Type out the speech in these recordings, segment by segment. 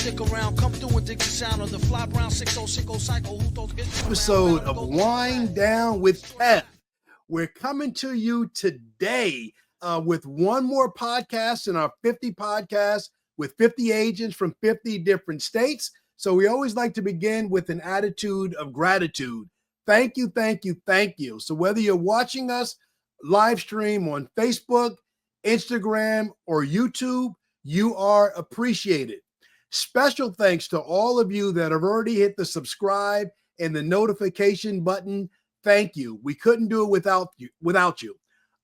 stick around, come through and dig the sound of the fly brown 6060 cycle. Who those hits episode of Wine Down with Kev. We're coming to you today with one more podcast in our 50 podcasts with 50 agents from 50 different states. So we always like to begin with an attitude of gratitude. Thank you, thank you, thank you. So whether you're watching us live stream on Facebook, Instagram, or YouTube, you are appreciated. Special thanks to all of you that have already hit the subscribe and the notification button. Thank you. We couldn't do it without you.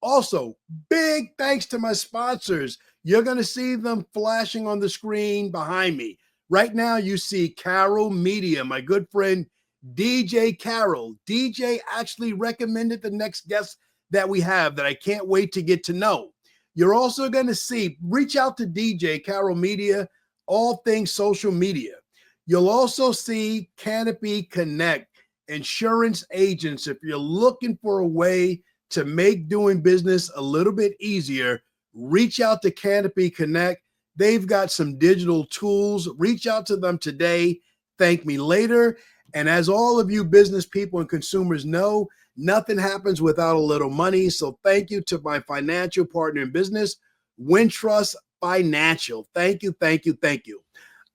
Also, big thanks to my sponsors. You're going to see them flashing on the screen behind me. Right now, you see Carol Media, my good friend, DJ Carol. DJ actually recommended the next guest that we have that I can't wait to get to know. You're also going to see, reach out to DJ Carol Media, all things social media. You'll also see Canopy Connect, insurance agents. If you're looking for a way to make doing business a little bit easier, reach out to Canopy Connect. They've got some digital tools. Reach out to them today. Thank me later. And as all of you business people and consumers know, nothing happens without a little money. So thank you to my financial partner in business, Wintrust Financial. Thank you, thank you, thank you.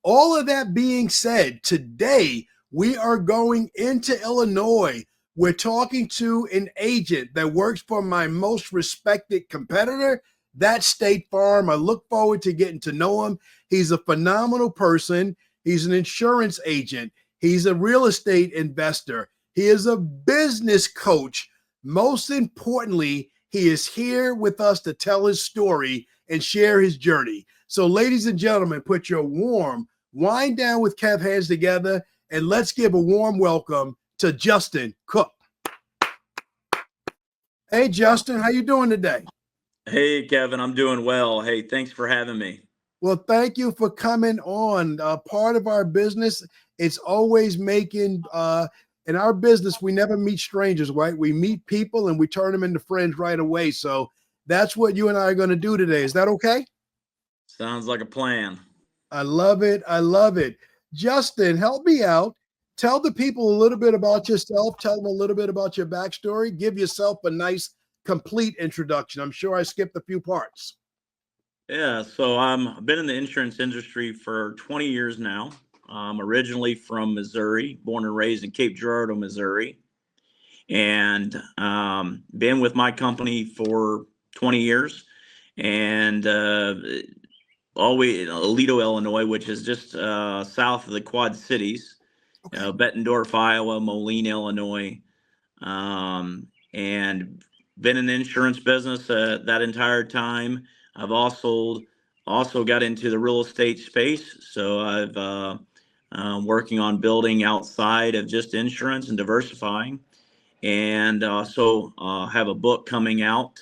All of that being said, today we are going into Illinois. We're talking to an agent that works for my most respected competitor, that's State Farm. I look forward to getting to know him. He's a phenomenal person. He's an insurance agent. He's a real estate investor. He is a business coach. Most importantly, he is here with us to tell his story and share his journey. So, ladies and gentlemen, put your warm Wine Down with Kev hands together and let's give a warm welcome to Justin Cook. Hey, Justin, how you doing today? Hey, Kevin, I'm doing well. Hey, thanks for having me. Well, thank you for coming on. Part of our business, it's always making, in our business, we never meet strangers, right? We meet people and we turn them into friends right away. So that's what you and I are going to do today. Is that okay? Sounds like a plan. I love it. I love it. Justin, help me out. Tell the people a little bit about yourself. Tell them a little bit about your backstory. Give yourself a nice, complete introduction. I'm sure I skipped a few parts. Yeah, so I've been in the insurance industry for 20 years now. I'm originally from Missouri, born and raised in Cape Girardeau, Missouri, and been with my company for 20 years. And always Aledo, Illinois, which is just south of the Quad Cities, okay. Bettendorf, Iowa, Moline, Illinois, and been in the insurance business that entire time. I've also got into the real estate space, so I've working on building outside of just insurance and diversifying, and also have a book coming out,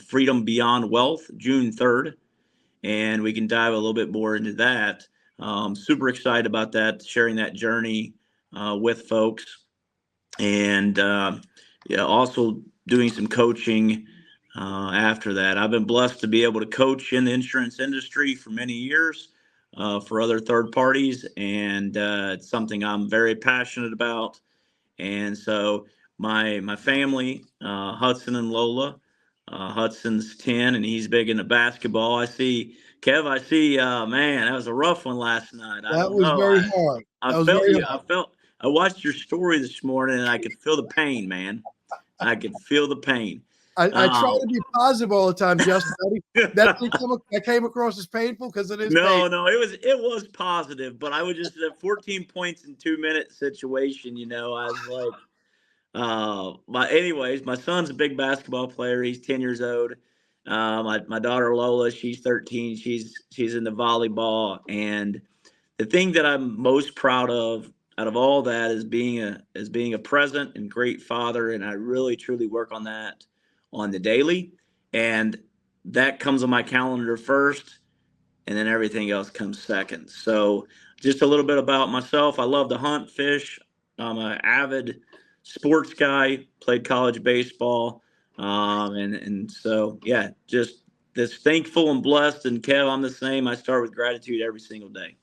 Freedom Beyond Wealth, June 3rd, and we can dive a little bit more into that. Super excited about that, sharing that journey with folks, and also doing some coaching. After that, I've been blessed to be able to coach in the insurance industry for many years for other third parties, and it's something I'm very passionate about. And so my family, Hudson and Lola, Hudson's 10, and he's big into basketball. I see, Kev, man, that was a rough one last night. That was very hard. I watched your story this morning, and I could feel the pain, man. I could feel the pain. I try to be positive all the time, Justin. That came across as painful because it is. No, it was positive, but I was just a 14 points in 2 minute situation. I was like, anyways, my son's a big basketball player. He's 10 years old. My daughter Lola, she's 13. She's into volleyball, and the thing that I'm most proud of out of all that is being a present and great father, and I really truly work on that on the daily, and that comes on my calendar first, and then everything else comes second. So just a little bit about myself. I love to hunt, fish. I'm an avid sports guy, played college baseball, and so just this thankful and blessed. And Kev, I'm the same. I start with gratitude every single day.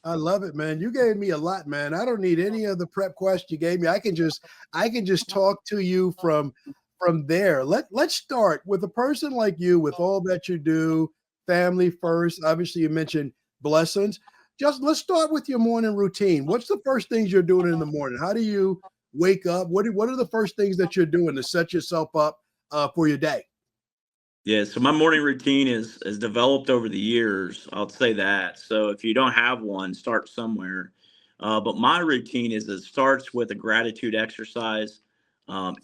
I love it, man. You gave me a lot, man. I don't need any of the prep questions you gave me. I can just talk to you from there. Let's start with a person like you, with all that you do, family first. Obviously, you mentioned blessings. Just let's start with your morning routine. What's the first things you're doing in the morning? How do you wake up? What are the first things that you're doing to set yourself up for your day? Yeah, so my morning routine is developed over the years. I'll say that. So if you don't have one, start somewhere. But my routine is it starts with a gratitude exercise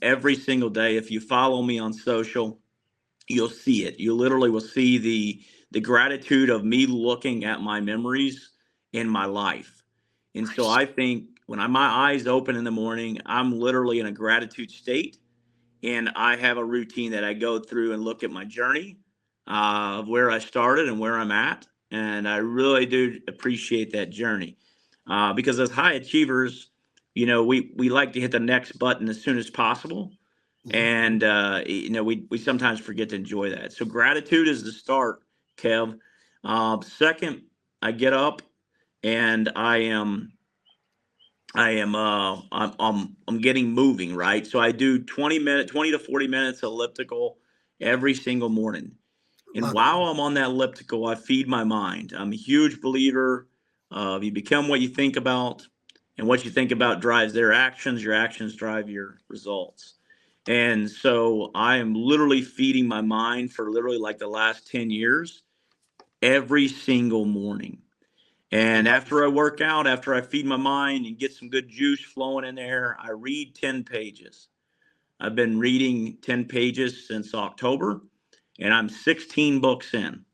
every single day. If you follow me on social, you'll see it. You literally will see the gratitude of me looking at my memories in my life. And so Nice. I think when my eyes open in the morning, I'm literally in a gratitude state, and I have a routine that I go through and look at my journey of where I started and where I'm at. And I really do appreciate that journey because as high achievers, we like to hit the next button as soon as possible. Mhm. And, we sometimes forget to enjoy that. So gratitude is the start, Kev. Second, I get up and I'm getting moving, right? So I do 20 to 40 minutes elliptical every single morning. And Love it. while I'm on that elliptical, I feed my mind. I'm a huge believer of you become what you think about, and what you think about drives your actions drive your results. And so I am literally feeding my mind for literally like the last 10 years every single morning. And after I work out, after I feed my mind and get some good juice flowing in there, I read 10 pages. I've been reading 10 pages since October, and I'm 16 books in.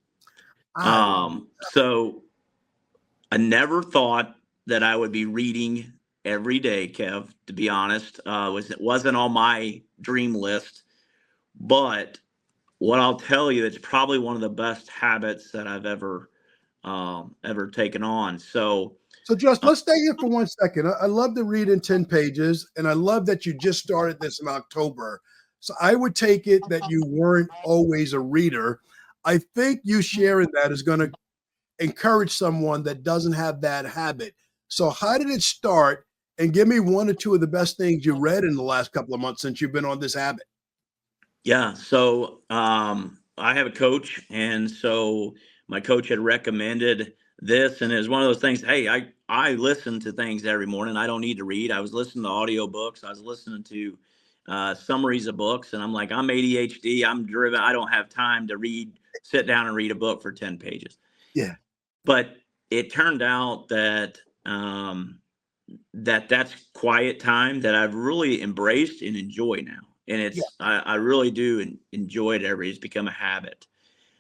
I So I never thought that I would be reading every day, Kev, to be honest. It wasn't on my dream list, but what I'll tell you, it's probably one of the best habits that I've ever taken on. So, So just let's stay here for 1 second. I love to read in 10 pages, and I love that you just started this in October. So I would take it that you weren't always a reader. I think you sharing that is going to encourage someone that doesn't have that habit. So how did it start? And give me one or two of the best things you read in the last couple of months since you've been on this habit. yeah, so I have a coach, and so my coach had recommended this, and it was one of those things. Hey, I listen to things every morning. I don't need to read. I was listening to audio books. I was listening to summaries of books, and I'm like, I'm ADHD. I'm driven. I don't have time to sit down and read a book for 10 pages. Yeah. But it turned out that that's quiet time that I've really embraced and enjoy now. And Yeah. I really do enjoy it. It's become a habit.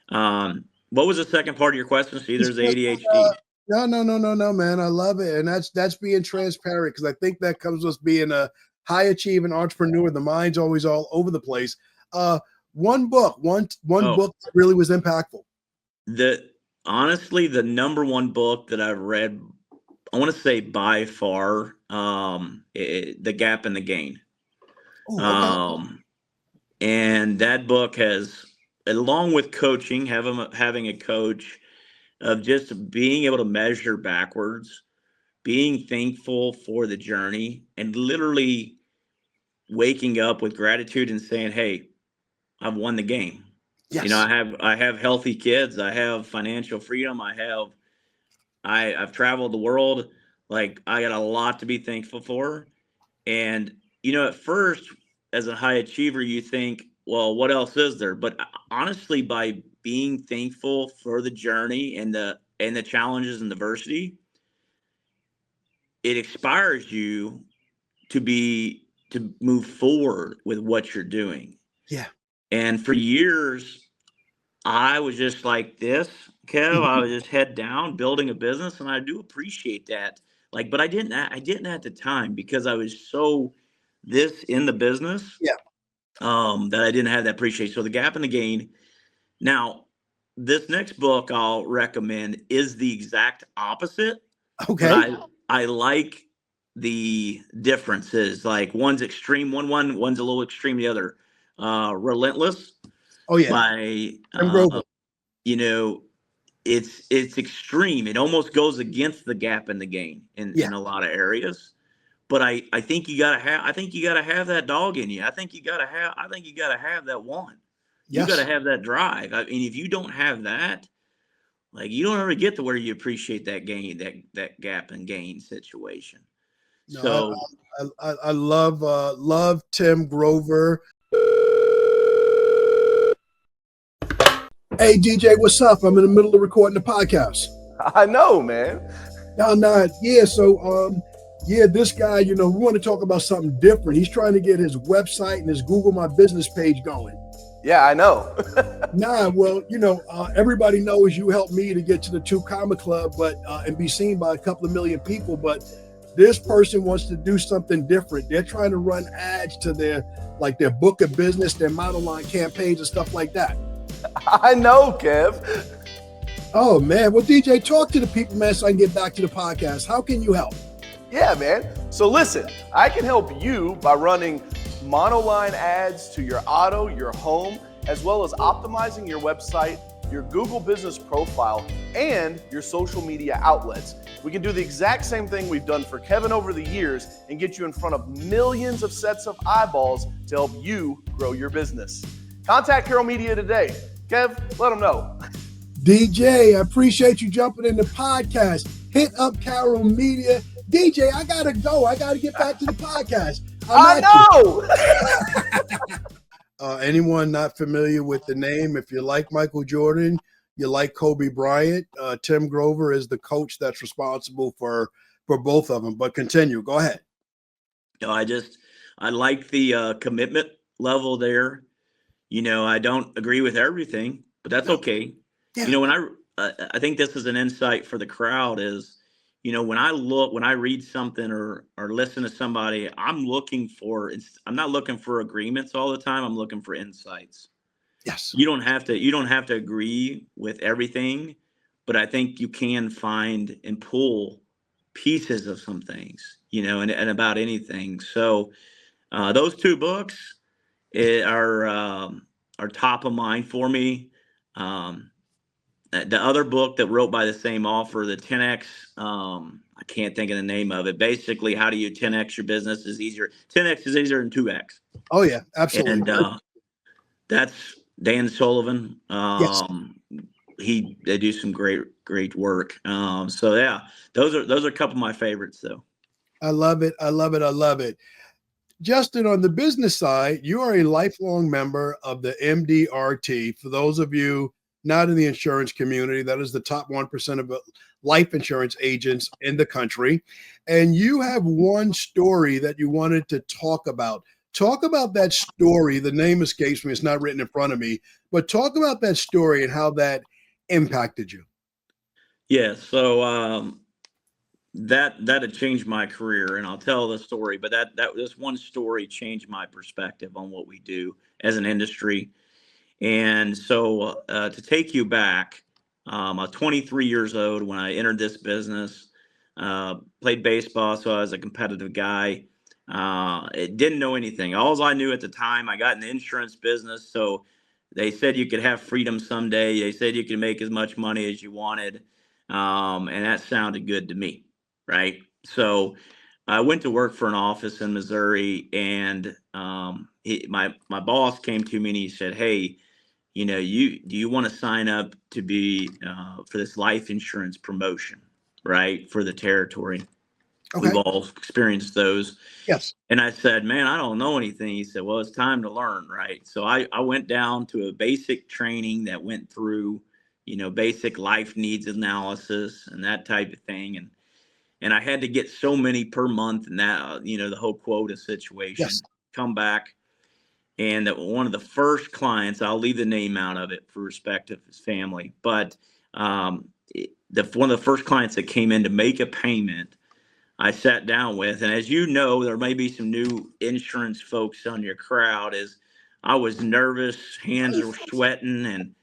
What was the second part of your question? See, It's there's just, ADHD. no, no, no, no, no, man. I love it. And that's being transparent, because I think that comes with being a high achieving entrepreneur. The mind's always all over the place. One book, one Oh, book that really was impactful. the honestly, the number one book that I've read, I want to say by far, The Gap and the Gain. Oh, okay. Um, and that book has, along with coaching, having a coach, of just being able to measure backwards, being thankful for the journey, and literally waking up with gratitude and saying, "Hey, I've won the game." Yes. I have healthy kids. I have financial freedom. I've traveled the world. Like, I got a lot to be thankful for. And at first, as a high achiever, you think, well, what else is there? But honestly, by being thankful for the journey and the challenges and diversity, it inspires you to move forward with what you're doing. Yeah. And for years, I was just like this, Kev. I was just head down building a business, and I do appreciate that. Like, but I didn't at the time, because I was so this in the business, Yeah. that I didn't have that appreciation. So The Gap and the Gain. Now, this next book I'll recommend is the exact opposite, but Okay. I like the differences. Like, one's extreme, one's a little extreme, the other. Relentless Oh yeah. by I'm Grover. you know it's extreme. It almost goes against the gap and the gain in a lot of areas. But I think you gotta have that dog in you. I think you gotta have that one. You gotta Yes. have that drive. I mean, if you don't have that, like, you don't ever get to where you appreciate that gain, that gap and gain situation. No, So I love Tim Grover. Hey DJ, what's up? I'm in the middle of recording the podcast. I know, man. No, yeah. So this guy, we want to talk about something different. He's trying to get his website and his Google My Business page going. Yeah, I know. Everybody knows you helped me to get to the 2 Comma Club, but and be seen by a couple of million people. But this person wants to do something different. They're trying to run ads to their book of business, their model line campaigns and stuff like that. I know, Kev. Oh man, well DJ, talk to the people, man, so I can get back to the podcast. How can you help? Yeah, man. So listen, I can help you by running monoline ads to your auto, your home, as well as optimizing your website, your Google business profile, and your social media outlets. We can do the exact same thing we've done for Kevin over the years and get you in front of millions of sets of eyeballs to help you grow your business. Contact Carroll Media today. Kev, let them know. DJ, I appreciate you jumping in the podcast. Hit up Carroll Media. DJ, I gotta go. I gotta get back to the podcast. I know. Anyone not familiar with the name, if you like Michael Jordan, you like Kobe Bryant, Tim Grover is the coach that's responsible for both of them. But continue. Go ahead. I like the commitment level there. I don't agree with everything, but that's okay. Yeah. When I think this is an insight for the crowd is, when I read something or listen to somebody, I'm not looking for agreements all the time. I'm looking for insights. Yes. You don't have to agree with everything, but I think you can find and pull pieces of some things, and about anything. So those 2 books are top of mind for me. The other book that wrote by the same author, the 10X, I can't think of the name of it. Basically, how do you 10X your business is easier. 10X is easier than 2X. Oh yeah, absolutely. And that's Dan Sullivan. Yes. They do some great work. So yeah, those are a couple of my favorites though. I love it. Justin, on the business side, you are a lifelong member of the MDRT. For those of you not in the insurance community, that is the top 1% of life insurance agents in the country. And you have one story that you wanted to talk about. Talk about that story. The name escapes me. It's not written in front of me, but talk about that story and how that impacted you. Yeah. So that had changed my career, and I'll tell the story, but this one story changed my perspective on what we do as an industry. And so to take you back, I was 23 years old when I entered this business, played baseball, so I was a competitive guy. Didn't know anything. All I knew at the time, I got in the insurance business. So they said you could have freedom someday. They said you could make as much money as you wanted. And that sounded good to me, right? So I went to work for an office in Missouri, and my boss came to me and he said, "Hey, do you want to sign up to be for this life insurance promotion, right, for the territory?" Okay. We've all experienced those. Yes. And I said, "Man, I don't know anything." He said, "Well, it's time to learn," right? So I went down to a basic training that went through, basic life needs analysis and that type of thing. And I had to get so many per month, and that, the whole quota situation. Yes. Come back. And one of the first clients, I'll leave the name out of it for respect of his family, but one of the first clients that came in to make a payment, I sat down with, and as you know, there may be some new insurance folks on your crowd, is I was nervous, hands were sweating, and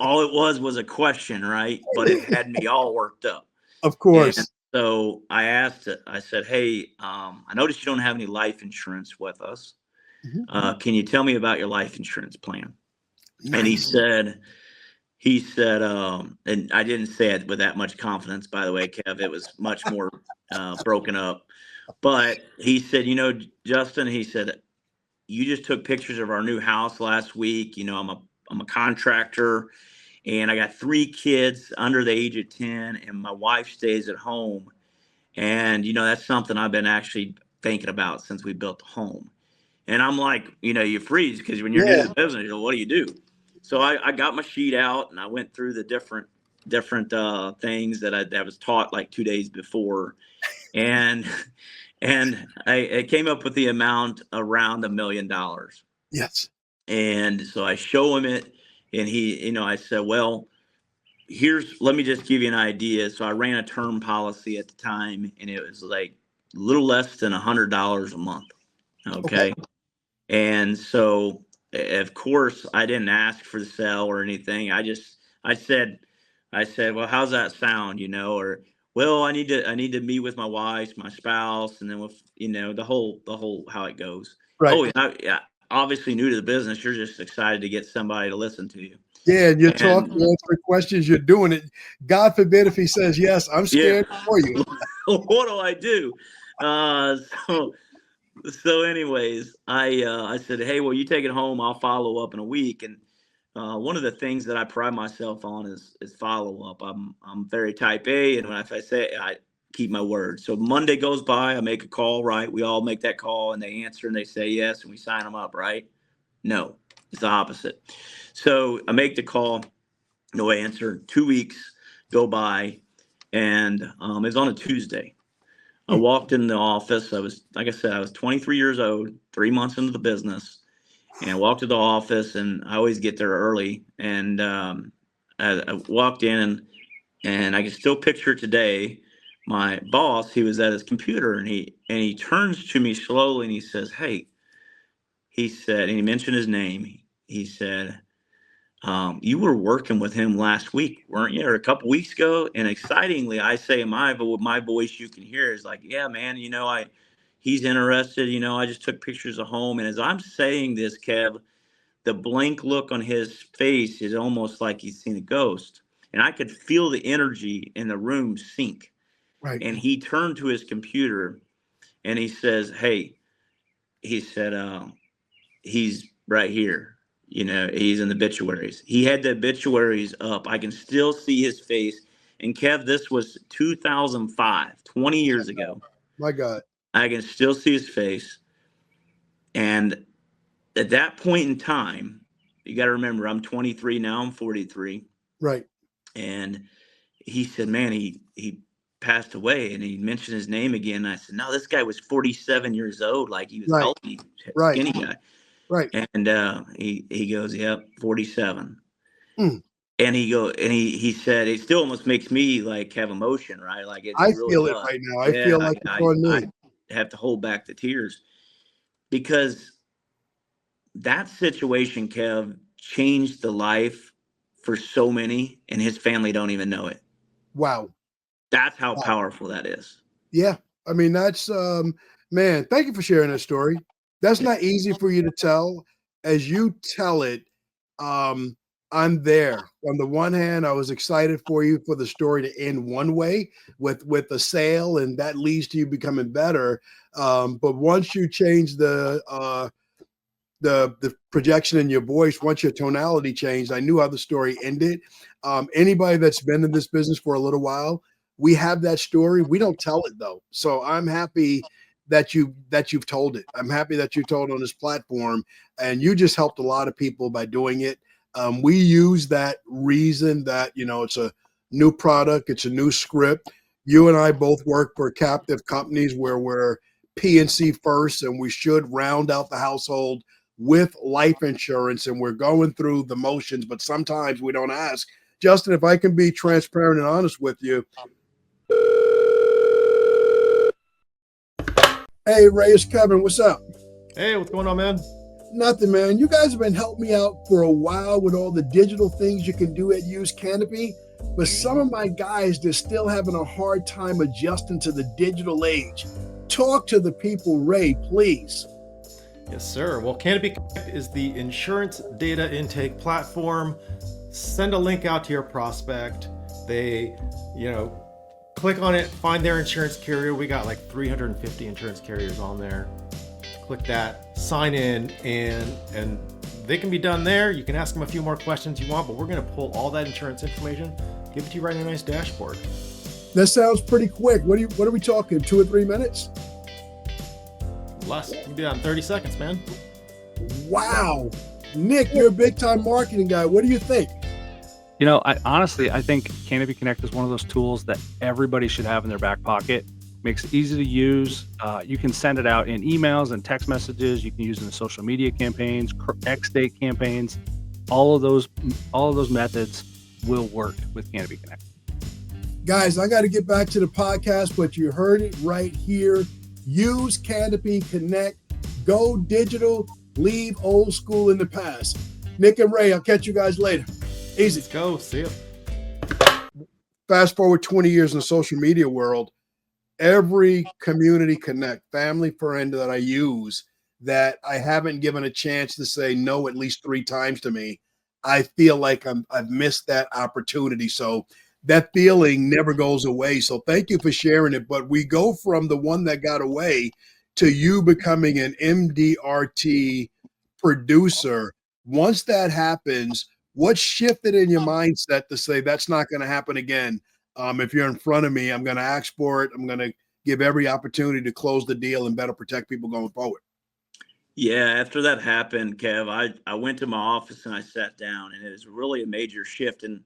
all it was a question, right? But it had me all worked up. Of course. And so I said, "Hey, I noticed you don't have any life insurance with us. Can you tell me about your life insurance plan?" Nice. And he he said, and I didn't say it with that much confidence, by the way, Kev. It was much more broken up. But he said, Justin, he said, you just took pictures of our new house last week. I'm a contractor, and I got 3 kids under the age of 10, and my wife stays at home. And, that's something I've been actually thinking about since we built the home. And I'm like, you freeze, because when you're new to the business, what do you do? So I got my sheet out and I went through the different things that I was taught like 2 days before. And I came up with the amount around $1 million. Yes. And so I show him it, and he, I said, well, let me just give you an idea. So I ran a term policy at the time, and it was like a little less than $100 a month. Okay. And so, of course, I didn't ask for the sale or anything. I said, well, how's that sound? Or, well, I need to meet with my wife, my spouse, and then with, the whole how it goes. Right. Oh, yeah. Obviously new to the business, you're just excited to get somebody to listen to you. Yeah, and you're talking, answering questions, you're doing it. God forbid if he says yes, I'm scared for you. What do I do? So anyways, I said, hey, well, you take it home. I'll follow up in a week. And one of the things that I pride myself on is follow up. I'm very type A, and if I say I keep my word. So Monday goes by, I make a call, right? We all make that call, and they answer and they say yes, and we sign them up, right? No, it's the opposite. So I make the call, no answer. 2 weeks go by, and it was on a Tuesday. I walked in the office. Like I said, I was 23 years old, 3 months into the business, and I walked to the office, and I always get there early. And I walked in, and I can still picture today my boss. He was at his computer, and he turns to me slowly, and he says, hey, he said, and he mentioned his name. He said, you were working with him last week, weren't you? Or a couple weeks ago? And excitingly, I say but with my voice you can hear is like, yeah, man, he's interested. I just took pictures of home. And as I'm saying this, Kev, the blank look on his face is almost like he's seen a ghost. And I could feel the energy in the room sink. Right. And he turned to his computer and he says, hey, he said, he's right here. He's in the obituaries. He had the obituaries up. I can still see his face. And Kev, this was 2005, 20 years ago. My God. I can still see his face. And at that point in time, you got to remember, I'm 23 now, I'm 43. Right. And he said, man, he passed away, and he mentioned his name again. And I said, no, this guy was 47 years old. Like, he was healthy, skinny guy. Right. And he goes, yep, 47. Mm. And he said, it still almost makes me like have emotion, right? Like I really feel it right now. I feel like it's on me. I have to hold back the tears, because that situation, Kev, changed the life for so many, and his family don't even know it. Wow. That's how powerful that is. Yeah. I mean, that's, man, thank you for sharing that story. That's not easy for you to tell. As you tell it, I'm there. On the one hand, I was excited for you for the story to end one way with the sale, and that leads to you becoming better. But once you change the projection in your voice, once your tonality changed, I knew how the story ended. Anybody that's been in this business for a little while, we have that story. We don't tell it though. So I'm happy that you've told it. I'm happy that you told on this platform, and you just helped a lot of people by doing it. We use that reason that, it's a new product. It's a new script. You and I both work for captive companies where we're P&C first, and we should round out the household with life insurance, and we're going through the motions, but sometimes we don't ask. Justin, if I can be transparent and honest with you. Hey, Ray, it's Kevin. What's up? Hey, what's going on, man? Nothing, man. You guys have been helping me out for a while with all the digital things you can do at Use Canopy, but some of my guys, they're still having a hard time adjusting to the digital age. Talk to the people, Ray, please. Yes, sir. Well, Canopy Connect is the insurance data intake platform send a link out to your prospect. They, click on it, find their insurance carrier. We got like 350 insurance carriers on there. Click that, sign in, and they can be done there. You can ask them a few more questions you want, but we're going to pull all that insurance information, give it to you right in a nice dashboard. That sounds pretty quick. What are we talking? 2 or 3 minutes? Less. You can do that in 30 seconds, man. Wow. Nick, you're a big time marketing guy. What do you think? I think Canopy Connect is one of those tools that everybody should have in their back pocket. Makes it easy to use. You can send it out in emails and text messages. You can use it in social media campaigns, X-Date campaigns. All of those methods will work with Canopy Connect. Guys, I got to get back to the podcast, but you heard it right here. Use Canopy Connect. Go digital. Leave old school in the past. Nick and Ray, I'll catch you guys later. Easy. Let's go. See ya. Fast forward 20 years in the social media world. Every community connect, family friend that I use that I haven't given a chance to say no at least 3 times to me, I feel like I've missed that opportunity. So that feeling never goes away. So thank you for sharing it. But we go from the one that got away to you becoming an MDRT producer. Once that happens, what shifted in your mindset to say that's not going to happen again? If you're in front of me, I'm going to ask for it. I'm going to give every opportunity to close the deal and better protect people going forward. Yeah, after that happened, Kev, I went to my office and I sat down, and it was really a major shift in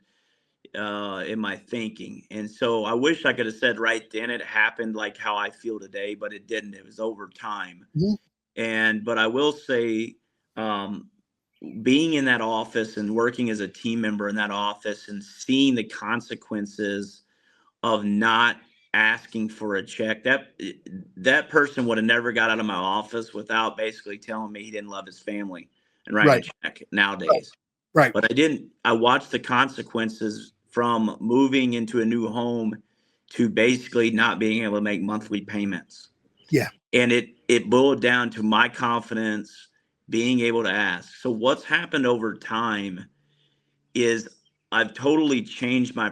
my thinking. And so I wish I could have said right then it happened like how I feel today, but it didn't. It was over time. Mm-hmm. But I will say, being in that office and working as a team member in that office and seeing the consequences of not asking for a check, that person would have never got out of my office without basically telling me he didn't love his family and writing a check nowadays. Right. But I watched the consequences from moving into a new home to basically not being able to make monthly payments. Yeah. And it boiled down to my confidence being able to ask. So what's happened over time is I've totally changed my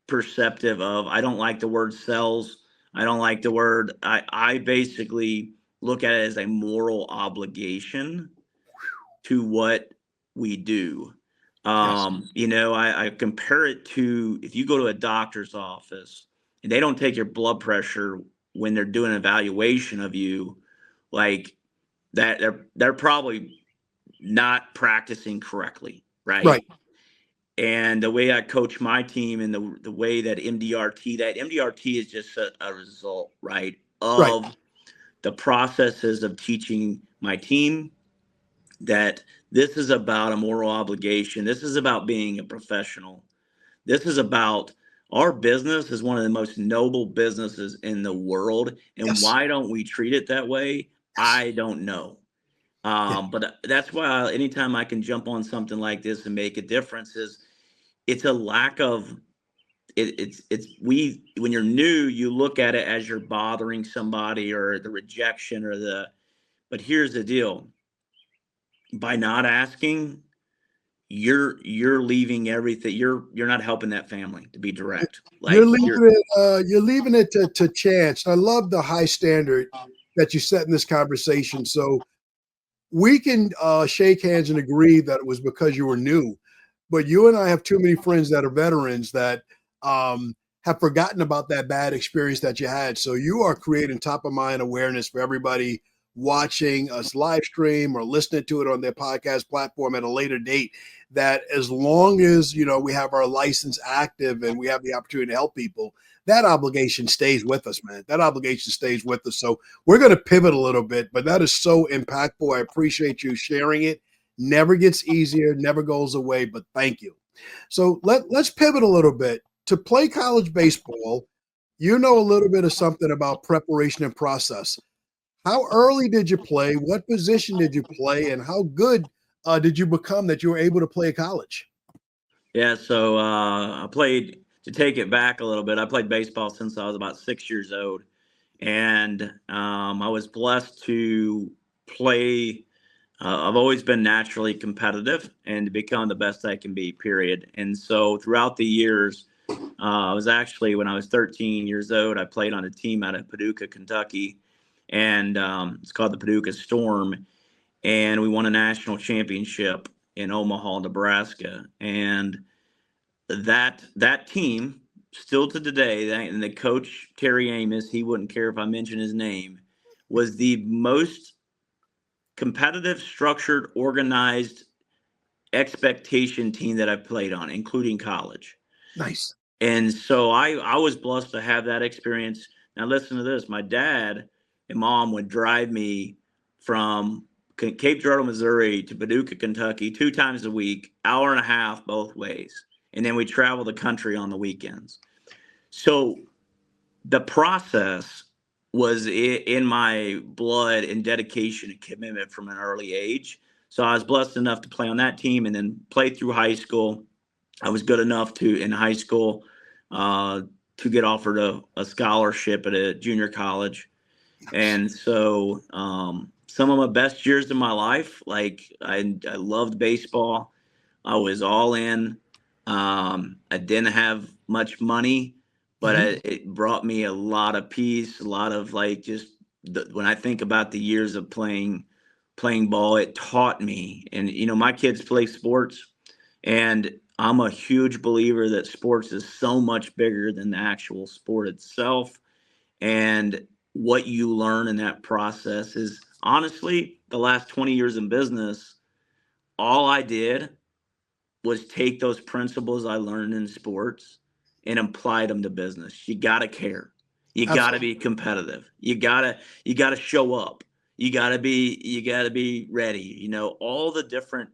perceptive of, I don't like the word sales. I don't like the word, I basically look at it as a moral obligation to what we do. I compare it to, if you go to a doctor's office and they don't take your blood pressure when they're doing an evaluation of you, like that, they're probably not practicing correctly, right? And the way I coach my team and the way that MDRT is just a result, right, of the processes of teaching my team that this is about a moral obligation. This is about being a professional. This is about, our business is one of the most noble businesses in the world. And why don't we treat it that way? I don't know. But that's why anytime I can jump on something like this and make a difference, it's a lack of when you're new, you look at it as you're bothering somebody or the rejection but here's the deal. By not asking, you're leaving everything. You're not helping that family, to be direct. Like you're leaving it to chance. I love the high standard that you set in this conversation. So we can shake hands and agree that it was because you were new, but you and I have too many friends that are veterans that have forgotten about that bad experience that you had. So you are creating top of mind awareness for everybody watching us live stream or listening to it on their podcast platform at a later date, that as long as, we have our license active and we have the opportunity to help people, that obligation stays with us, man. That obligation stays with us. So we're going to pivot a little bit, but that is so impactful. I appreciate you sharing it. Never gets easier, never goes away, but thank you. So let's pivot a little bit. To play college baseball, a little bit of something about preparation and process. How early did you play? What position did you play? And how good did you become that you were able to play college? Yeah, so I played, to take it back a little bit, I played baseball since I was about 6 years old. And I was blessed to play I've always been naturally competitive and to become the best I can be, period. And so throughout the years, I was actually, when I was 13 years old, I played on a team out of Paducah, Kentucky, and it's called the Paducah Storm. And we won a national championship in Omaha, Nebraska. And that team, still to today, and the coach, Terry Amos, he wouldn't care if I mention his name, was the most competitive, structured, organized expectation team that I've played on, including college. Nice. And so I was blessed to have that experience. Now listen to this. My dad and mom would drive me from Cape Girardeau, Missouri to Paducah, Kentucky 2 times a week, hour and a half both ways. And then we travel the country on the weekends. So the process was in my blood and dedication and commitment from an early age. So I was blessed enough to play on that team and then play through high school. I was good enough in high school to get offered a scholarship at a junior college. And so some of my best years of my life, like I loved baseball. I was all in. I didn't have much money, but it brought me a lot of peace, a lot of like just when I think about the years of playing ball, it taught me. And my kids play sports, and I'm a huge believer that sports is so much bigger than the actual sport itself. And what you learn in that process is honestly the last 20 years in business, all I did was take those principles I learned in sports and apply them to business. You got to care. You got to be competitive. You got to show up. You got to be ready, all the different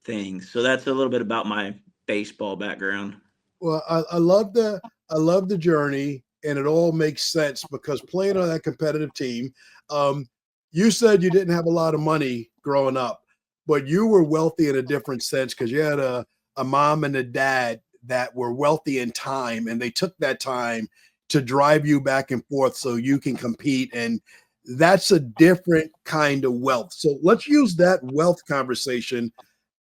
things. So that's a little bit about my baseball background. Well, I love the journey, and it all makes sense because playing on that competitive team, you said you didn't have a lot of money growing up, but you were wealthy in a different sense because you had a mom and a dad that were wealthy in time, and they took that time to drive you back and forth so you can compete. And that's a different kind of wealth. So let's use that wealth conversation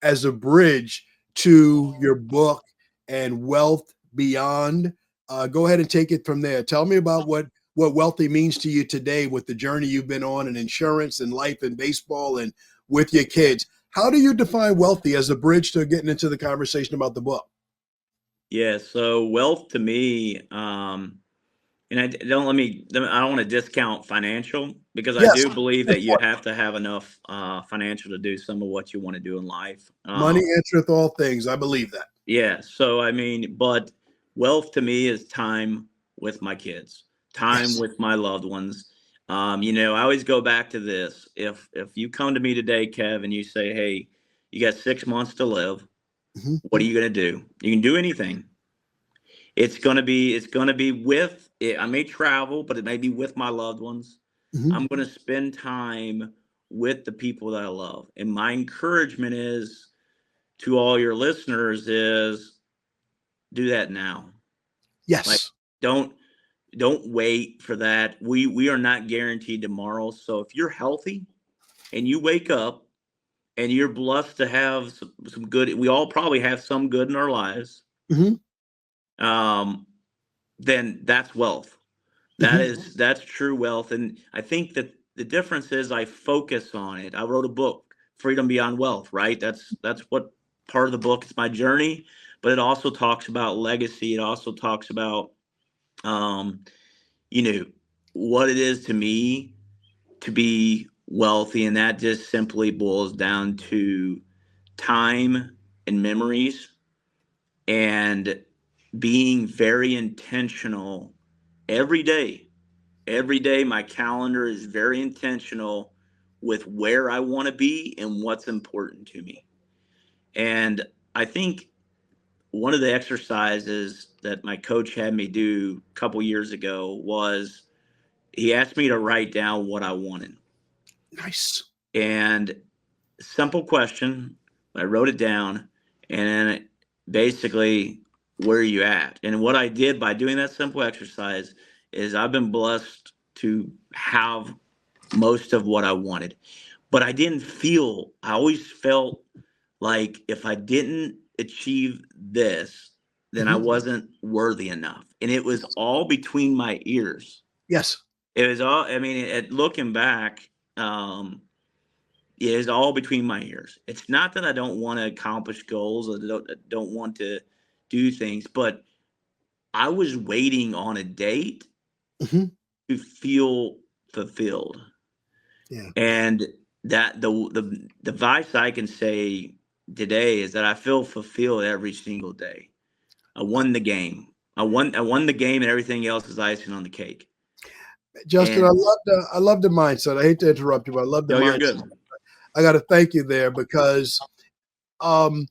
as a bridge to your book and Wealth Beyond. Go ahead and take it from there. Tell me about what wealthy means to you today with the journey you've been on in insurance and life and baseball and with your kids. How do you define wealthy as a bridge to getting into the conversation about the book? Yeah, so wealth to me, and I don't want to discount financial, because I do believe that you have to have enough financial to do some of what you want to do in life. Money answereth all things. I believe that. Yeah. So, but wealth to me is time with my kids, time with my loved ones. I always go back to this. If you come to me today, Kev, and you say, hey, you got 6 months to live, what are you going to do? You can do anything. It's going to be with it. I may travel, but it may be with my loved ones. I'm going to spend time with the people that I love. And my encouragement is to all your listeners is do that now. Yes. Like, don't wait for that. We are not guaranteed tomorrow. So if you're healthy and you wake up and you're blessed to have some good, we all probably have some good in our lives. Then that's wealth. That's true wealth. And I think that the difference is I focus on it. I wrote a book, Freedom Beyond Wealth, right? That's what part of the book. It's my journey, but it also talks about legacy. It also talks about, what it is to me to be wealthy. And that just simply boils down to time and memories and being very intentional every day. Every day, my calendar is very intentional with where I want to be and what's important to me. And I think one of the exercises that my coach had me do a couple years ago was he asked me to write down what I wanted. Nice. And simple question. I wrote it down, and then basically, where are you at? And what I did by doing that simple exercise is I've been blessed to have most of what I wanted. but I always felt like if I didn't achieve this, then I Mhm. wasn't worthy enough. And it was all between my ears. Yes. It was all, I mean, looking back, it was all between my ears. It's not that I don't want to accomplish goals or don't want to do things, but I was waiting on a date Mhm. to feel fulfilled. Yeah. And that the advice I can say today is that I feel fulfilled every single day. I won the game. I won the game, and everything else is icing on the cake. Justin, And I love the mindset. I hate to interrupt you, but I love the no, you're mindset. good. I got to thank you there because um,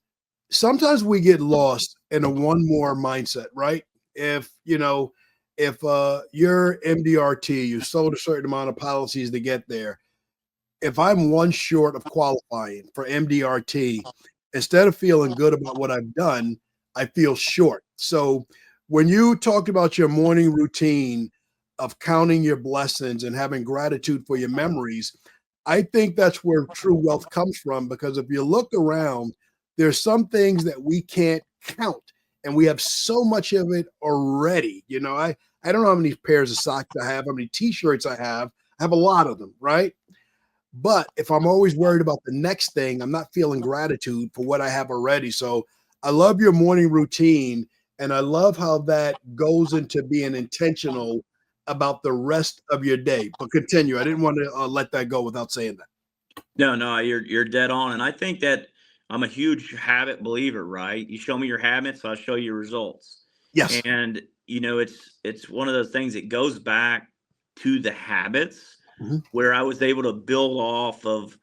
sometimes we get lost in a one more mindset, right? If if you're MDRT, you sold a certain amount of policies to get there. If I'm one short of qualifying for MDRT, instead of feeling good about what I've done, I feel short. So when you talked about your morning routine of counting your blessings and having gratitude for your memories, I think that's where true wealth comes from. Because if you look around, there's some things that we can't count, and we have so much of it already. I don't know how many pairs of socks I have, how many t-shirts I have. I have a lot of them, right? But if I'm always worried about the next thing, I'm not feeling gratitude for what I have already. So I love your morning routine, and I love how that goes into being intentional about the rest of your day. But continue. I didn't want to let that go without saying that. No, you're dead on. And I think that I'm a huge habit believer, right? You show me your habits, I'll show you results. Yes. And it's one of those things that goes back to the habits Mhm. where I was able to build off of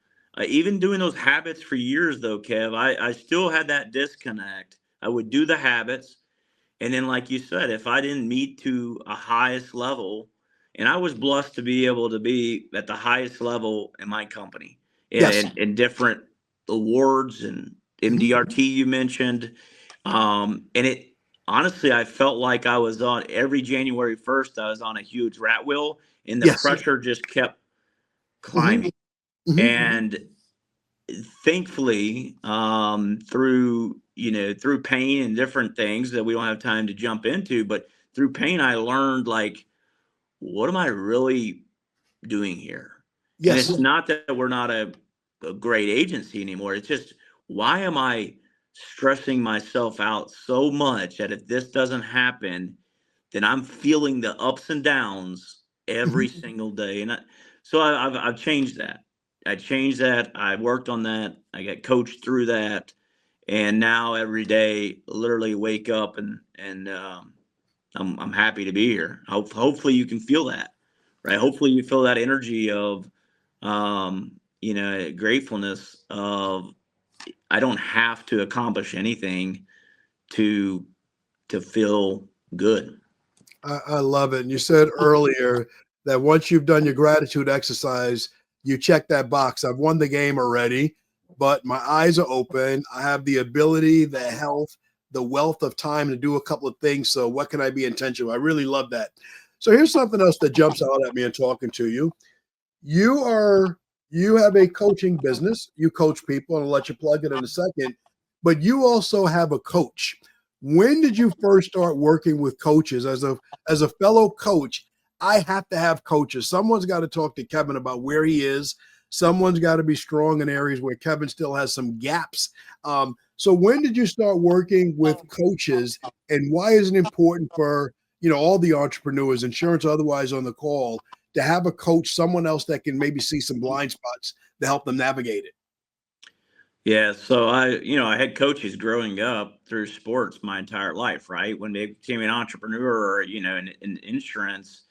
even doing those habits for years though, Kev. I still had that disconnect. I would do the habits, and then, like you said, if I didn't meet to a highest level, and I was blessed to be able to be at the highest level in my company, Yes. in different awards and Mhm. MDRT you mentioned, and it honestly, I felt like I was on every January 1st. I was on a huge rat wheel, and the Yes. pressure just kept Mhm. climbing. Mhm. And thankfully, through pain and different things that we don't have time to jump into, but through pain I learned, like, what am I really doing here? And Yes. it's not that we're not a great agency anymore. It's just, why am I stressing myself out so much that if this doesn't happen, then I'm feeling the ups and downs every Mhm. single day. So I've changed that. I changed that. I worked on that. I got coached through that, and now every day, literally wake up and I'm happy to be here. Hopefully you can feel that, right? Hopefully you feel that energy of gratefulness of, I don't have to accomplish anything to feel good. I love it. And you said earlier that once you've done your gratitude exercise, you check that box. I've won the game already, but my eyes are open. I have the ability, the health, the wealth of time to do a couple of things. So, what can I be intentional? I really love that. So, here's something else that jumps out at me in talking to you. You are you have a coaching business. You coach people, and I'll let you plug it in a second. But you also have a coach. When did you first start working with coaches? As a fellow coach, I have to have coaches. Someone's got to talk to Kevin about where he is. Someone's got to be strong in areas where Kevin still has some gaps. So when did you start working with coaches, and why is it important for all the entrepreneurs, insurance or otherwise, on the call, to have a coach, someone else that can maybe see some blind spots to help them navigate it? Yeah, so I had coaches growing up through sports my entire life, right? When they became an entrepreneur or, in insurance,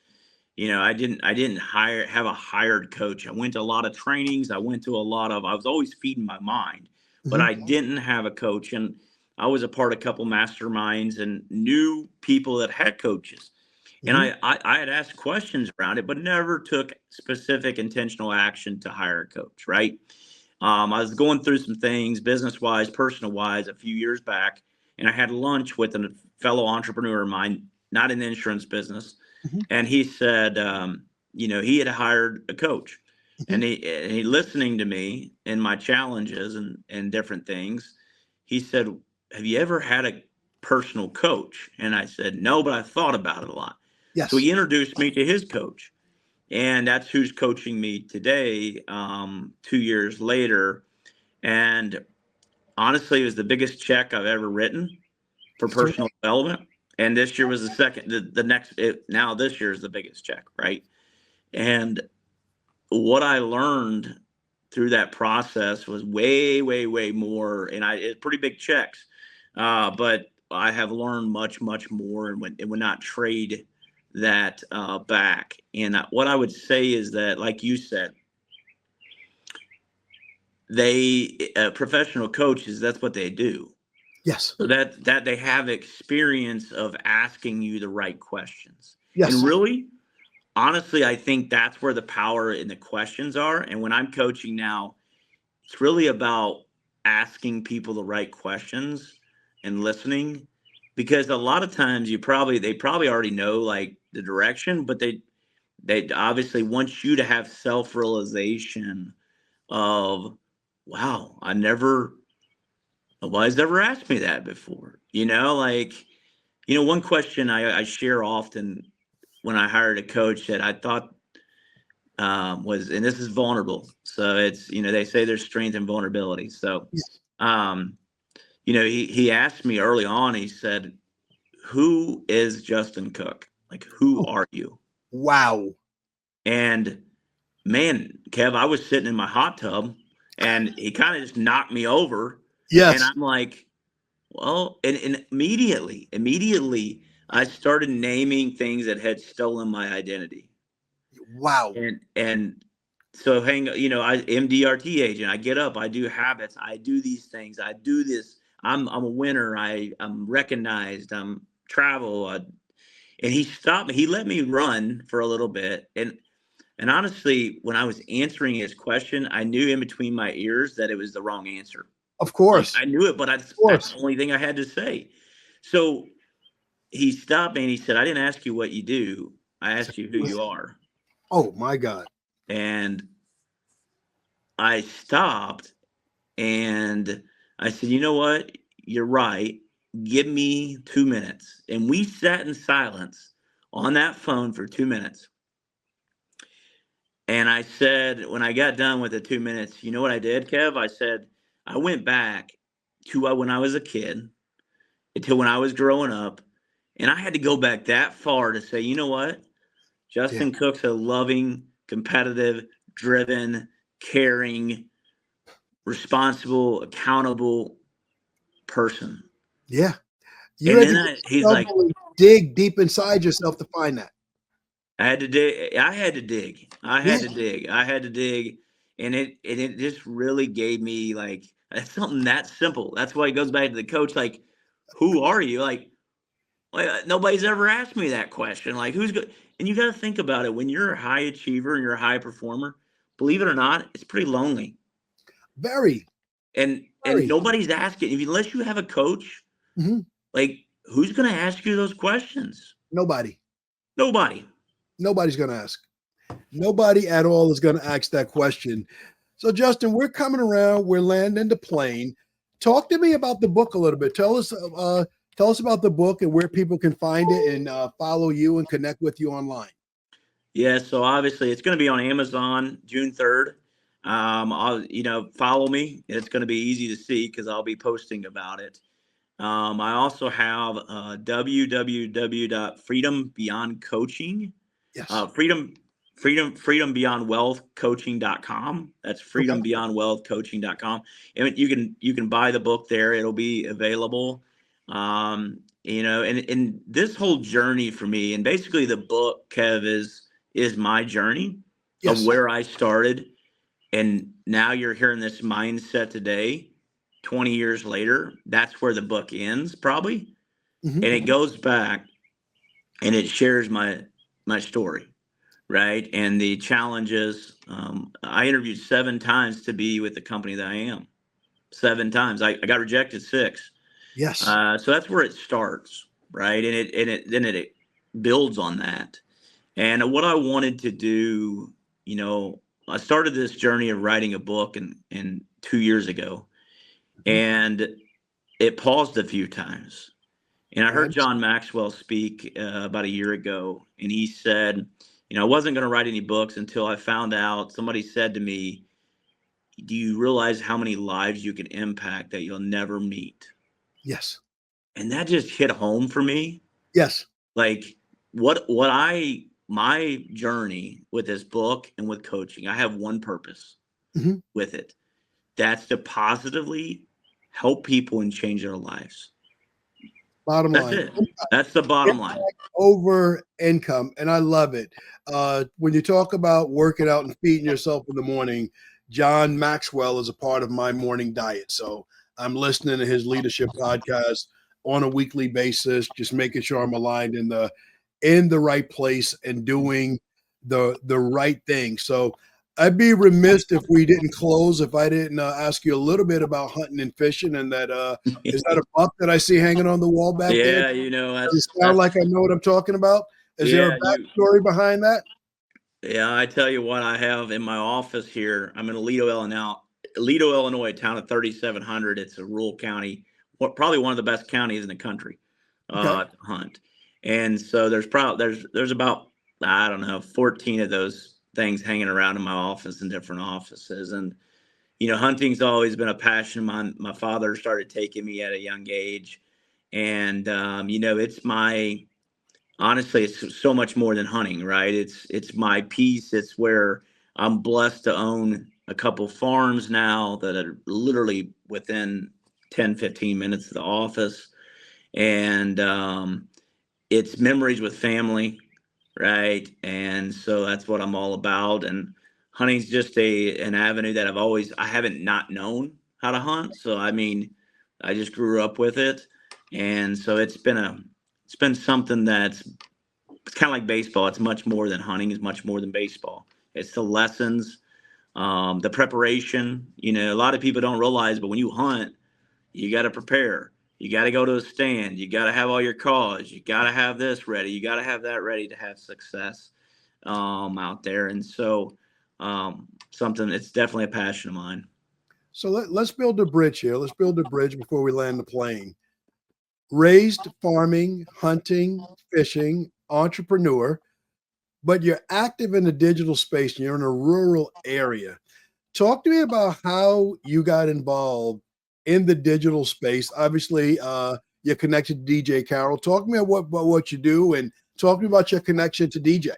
I didn't have a hired coach. I went to a lot of trainings. I was always feeding my mind, but Mhm. I didn't have a coach. And I was a part of a couple masterminds and knew people that had coaches. And Mhm. I had asked questions around it, but never took specific intentional action to hire a coach, right? I was going through some things business wise, personal wise, a few years back, and I had lunch with a fellow entrepreneur of mine, not in the insurance business. Mhm. And he said, he had hired a coach. and he listening to me and my challenges and different things. He said, "Have you ever had a personal coach?" And I said, "No, but I thought about it a lot." So Yes. he introduced me to his coach, and that's who's coaching me today, 2 years later. And honestly, it was the biggest check I've ever written for Sir. personal development. And this year was the second, the next, now this year is the biggest check, right? And what I learned through that process was way, way, way more. And it's pretty big checks, but I have learned much, much more, and would not trade that back. And what I would say is that, like you said, professional coaches, that's what they do. Yes. So that they have experience of asking you the right questions. Yes. And really, honestly, I think that's where the power in the questions are. And when I'm coaching now, it's really about asking people the right questions and listening, because a lot of times they probably already know like the direction, but they obviously want you to have self-realization of, wow, nobody's ever asked me that before. One question I share often when I hired a coach that I thought was, and this is vulnerable. So it's, they say there's strength and vulnerability. So, Yes. he asked me early on, he said, "Who is Justin Cook? Like, who are you?" Wow. And man, Kev, I was sitting in my hot tub and he kind of just knocked me over. And Yes. I'm like, well, and immediately I started naming things that had stolen my identity. Wow. And so I MDRT agent, I get up, I do habits, I do these things, I do this. I'm a winner. I'm recognized. I'm travel. And he stopped me. He let me run for a little bit. And honestly, when I was answering his question, I knew in between my ears that it was the wrong answer. Of Like, course. I knew it, but that's Of course. the only thing I had to say. So he stopped me and he said, "I didn't ask you what you do. I asked you who you are." Oh my God. And I stopped and I said, "You know what? You're right. Give me 2 minutes." And we sat in silence on that phone for 2 minutes. And I said, when I got done with the 2 minutes, you know what I did, Kev? I said, I went back to when I was a kid, until when I was growing up. And I had to go back that far to say, you know what? Justin Cook's a loving, competitive, driven, caring, responsible, accountable person. Yeah. You And had then to he's like, dig deep inside yourself to find that. I had to dig. I had to dig. I Yeah. had to dig. I had to dig. And it just really gave me like something that simple. That's why it goes back to the coach. Like, who are you? Like nobody's ever asked me that question. Like, who's good? And you got to think about it. When you're a high achiever and you're a high performer, believe it or not, it's pretty lonely. Very. And Very. nobody's asking, unless you have a coach. Mhm. Like, who's going to ask you those questions? Nobody. Nobody. Nobody's going to ask. Nobody at all is going to ask that question. So, Justin, we're coming around. We're landing the plane. Talk to me about the book a little bit. Tell us about the book and where people can find it and follow you and connect with you online. Yeah, so obviously it's going to be on Amazon June 3rd. Follow me. It's going to be easy to see because I'll be posting about it. I also have www.freedombeyondcoaching. Yes. Freedombeyondwealthcoaching.com. That's freedombeyondwealthcoaching.com. And you can buy the book there. It'll be available. And this whole journey for me, and basically the book, Kev, is my journey of where I started. And now you're hearing this mindset today, 20 years later. That's where the book ends, probably. Mm-hmm. And it goes back and it shares my story, right? And the challenges. I interviewed 7 times to be with the company that I am. 7 times. I got rejected 6. Yes. So that's where it starts, right? And it builds on that. And what I wanted to do, I started this journey of writing a book in 2 years ago, and it paused a few times. And I heard Right. John Maxwell speak about a year ago, and he said, I wasn't going to write any books until I found out. Somebody said to me, do you realize how many lives you can impact that you'll never meet? Yes. And that just hit home for me. Yes. Like my journey with this book and with coaching, I have one purpose Mhm. with it. That's to positively help people and change their lives. Bottom That's line. it. That's the bottom line. Over income. And I love it. When you talk about working out and feeding yourself in the morning, John Maxwell is a part of my morning diet. So I'm listening to his leadership podcast on a weekly basis, just making sure I'm aligned in the right place and doing the right thing. So I'd be remiss if we didn't close if I didn't ask you a little bit about hunting and fishing. And that is that a buck that I see hanging on the wall back there? Yeah, Does it sound like I know what I'm talking about? Is there a backstory behind that? Yeah, I tell you what, I have in my office here. I'm in Aledo, Illinois, a town of 3,700. It's a rural county, probably one of the best counties in the country Okay. to hunt. And so there's about, I don't know, 14 of those things hanging around in my office in different offices. And hunting's always been a passion of mine. My father started taking me at a young age, and honestly, it's so much more than hunting, right? It's my piece. It's where I'm blessed to own a couple farms now that are literally within 10, 15 minutes of the office. And it's memories with family, right? And so that's what I'm all about. And hunting's just an avenue that I haven't not known how to hunt. So I mean, I just grew up with it. And so it's been something it's kind of like baseball. It's much more than hunting. It's much more than baseball. It's the lessons, the preparation. A lot of people don't realize, but when you hunt, you got to prepare. You got to go to a stand. You got to have all your calls. You got to have this ready. You got to have that ready to have success out there. And so something, it's definitely a passion of mine. So let's build a bridge here. Let's build a bridge before we land the plane. Raised farming, hunting, fishing, entrepreneur, but you're active in the digital space and you're in a rural area. Talk to me about how you got involved in the digital space. Obviously, you're connected to DJ Carroll. Talk to me about what you do and talk to me about your connection to DJ.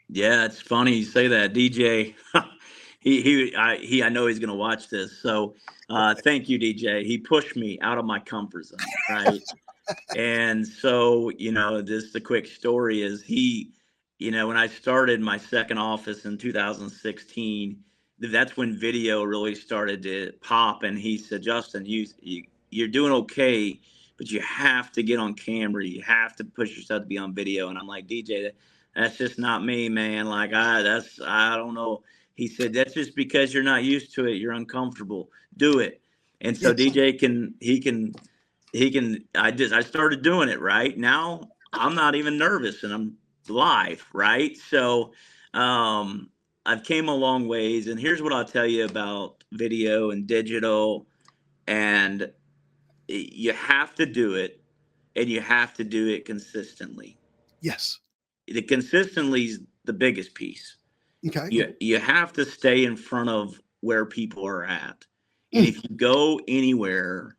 Yeah, it's funny you say that. DJ, I know he's going to watch this. So thank you, DJ. He pushed me out of my comfort zone, right? And so, just a quick story is when I started my second office in 2016, that's when video really started to pop. And he said, Justin, you're doing okay, but you have to get on camera. You have to push yourself to be on video. And I'm like, DJ, that's just not me, man. Like I don't know. He said, that's just because you're not used to it. You're uncomfortable. Do it. And so DJ I started doing it right now. I'm not even nervous and I'm live. Right. So, I've came a long ways, and here's what I'll tell you about video and digital, and you have to do it, and you have to do it consistently. Yes. The consistently is the biggest piece. Okay. You have to stay in front of where people are at. And if you go anywhere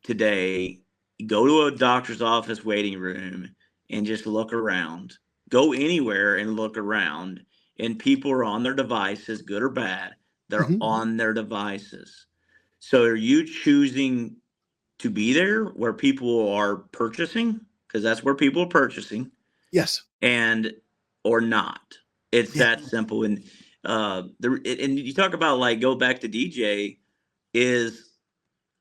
today, go to a doctor's office waiting room and just look around. Go anywhere and look around, and people are on their devices, good or bad. They're on their devices. So are you choosing to be there where people are purchasing? Because that's where people are purchasing. Yes. Or not. It's that simple. And and you talk about like go back to DJ is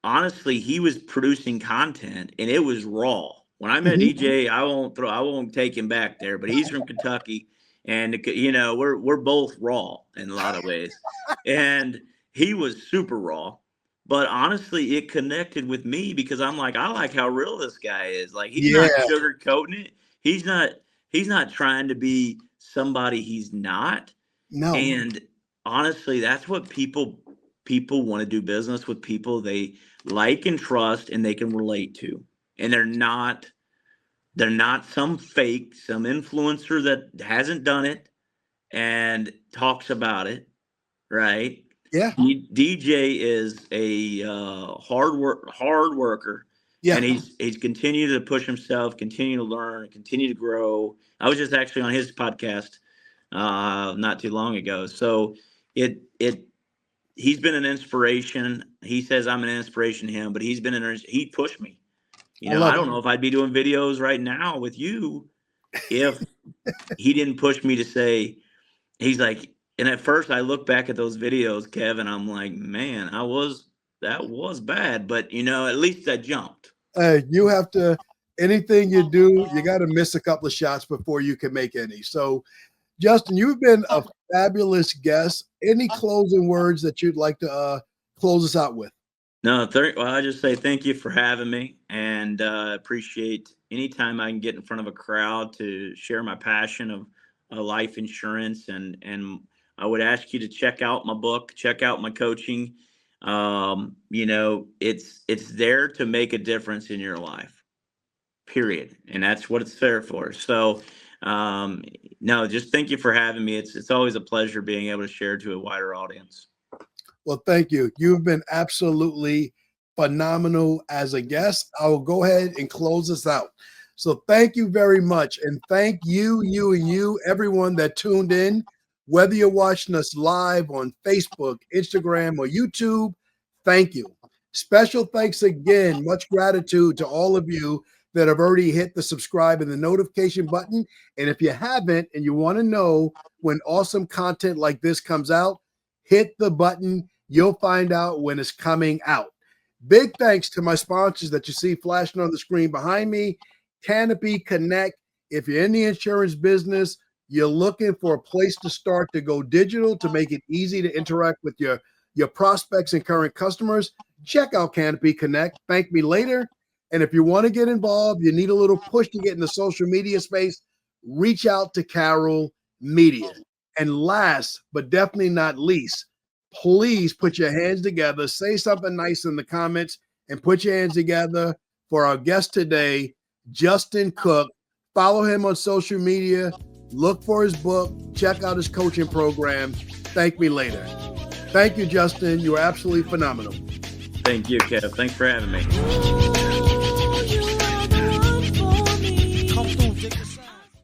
honestly he was producing content and it was raw. When I met DJ, I won't take him back there, but he's from Kentucky, and we're both raw in a lot of ways, and he was super raw. But honestly, it connected with me because I'm like, I like how real this guy is. Like he's not sugarcoating it. He's not trying to be somebody he's not. No. And honestly, that's what people want to do business with, people they like and trust and they can relate to. And they're not some fake, some influencer that hasn't done it and talks about it, right? Yeah. DJ is a hard worker, Yeah. and he's continued to push himself, continue to learn, continue to grow. I was just actually on his podcast not too long ago. So he's been an inspiration. He says I'm an inspiration to him, but he pushed me. I don't know if I'd be doing videos right now with you if he didn't push me to say, he's like, and at first I look back at those videos, Kev, and I'm like, man, that was bad, but at least I jumped. You have to, anything you do, you got to miss a couple of shots before you can make any. So, Justin, you've been a fabulous guest. Any closing words that you'd like to close us out with? No, well, I just say thank you for having me, and appreciate any time I can get in front of a crowd to share my passion of life insurance. And I would ask you to check out my book, check out my coaching. It's there to make a difference in your life, period. And that's what it's there for. So, no, just thank you for having me. It's always a pleasure being able to share to a wider audience. Well, thank you. You've been absolutely phenomenal as a guest. I will go ahead and close this out. So thank you very much. And thank you, everyone that tuned in, whether you're watching us live on Facebook, Instagram, or YouTube. Thank you. Special thanks again. Much gratitude to all of you that have already hit the subscribe and the notification button. And if you haven't and you want to know when awesome content like this comes out, hit the button. You'll find out when it's coming out. Big thanks to my sponsors that you see flashing on the screen behind me. Canopy Connect. If you're in the insurance business, you're looking for a place to start to go digital to make it easy to interact with your prospects and current customers, check out Canopy Connect. Thank me later. And if you want to get involved, you need a little push to get in the social media space, reach out to Carol Media. And last, but definitely not least, please put your hands together, say something nice in the comments, and put your hands together for our guest today, Justin Cook. Follow him on social media, look for his book, check out his coaching program. Thank me later. Thank you, Justin. You are absolutely phenomenal. Thank you, Kev. Thanks for having me.